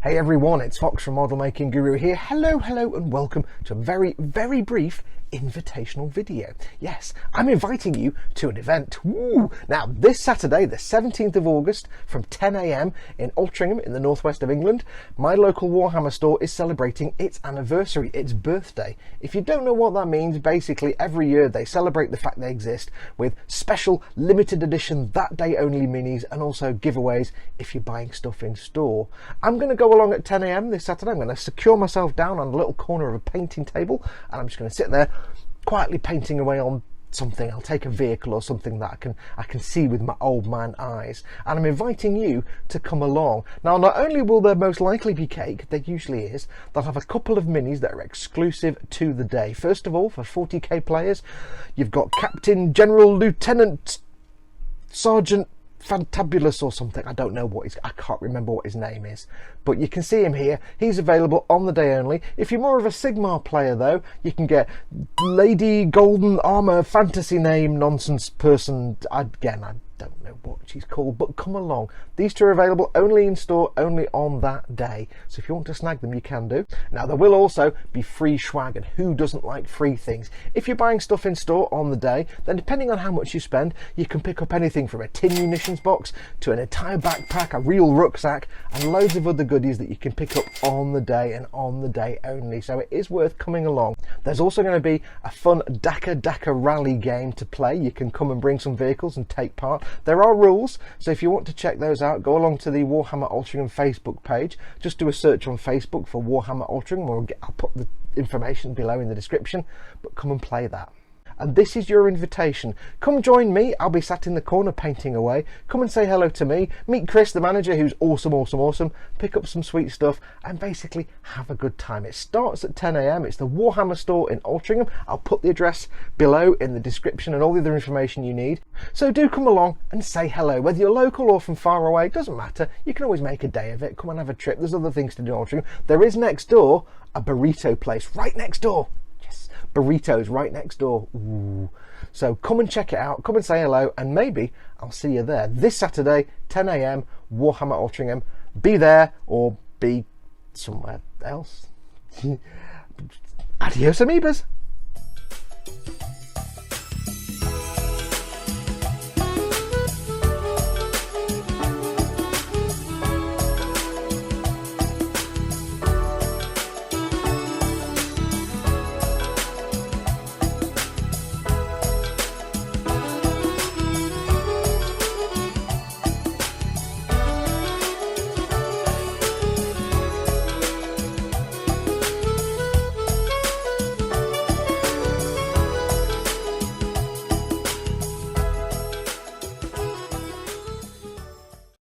Hey everyone, it's Foxx from Model Making Guru here. Hello and welcome to a very brief invitational video. Yes, I'm inviting you to an event. Woo! Now, this Saturday, the 17th of August, from 10 AM in Altrincham in the northwest of England, my local Warhammer store is celebrating its anniversary, its birthday. If you don't know what that means, basically every year they celebrate the fact they exist with special limited edition that day only minis and also giveaways if you're buying stuff in store. I'm going to go along at 10 AM this Saturday. I'm going to secure myself down on a little corner of a painting table and I'm just going to sit there quietly painting away on something. I'll take a vehicle or something that I can see with my old man eyes, and I'm inviting you to come along. Now, not only will there most likely be cake, there usually is, they'll have a couple of minis that are exclusive to the day. First of all, for 40k players, you've got Captain, General, Lieutenant, Sergeant Fantabulous or something. I don't know what I can't remember what his name is, but you can see him here. He's available on the day only. If you're more of a Sigmar player though, you can get Lady Golden Armor fantasy name nonsense person. I don't know what she's called, but come along. These two are available only in store, only on that day. So if you want to snag them, you can do. Now, there will also be free schwag, and who doesn't like free things? If you're buying stuff in store on the day, then depending on how much you spend, you can pick up anything from a tin munitions box to an entire backpack, a real rucksack, and loads of other goodies that you can pick up on the day and on the day only. So it is worth coming along. There's also going to be a fun DAKKA DAKKA rally game to play. You can come and bring some vehicles and take part. There are rules, so if you want to check those out, go along to the Warhammer Altrincham Facebook page. Just do a search on Facebook for Warhammer Altrincham, I'll put the information below in the description, but come and play that. And this is your invitation. Come join me. I'll be sat in the corner painting away. Come and say hello to me. Meet Chris, the manager, who's awesome. Pick up some sweet stuff and basically have a good time. It starts at 10 AM. It's the Warhammer store in Altrincham. I'll put the address below in the description and all the other information you need. So do come along and say hello. Whether you're local or from far away, it doesn't matter. You can always make a day of it. Come and have a trip. There's other things to do in Altrincham. There is next door a burrito place right next door. Burritos right next door. Ooh. So come and check it out, come and say hello, and maybe I'll see you there this Saturday, 10 AM, Warhammer Altrincham. Be there or be somewhere else. Adios amoebas.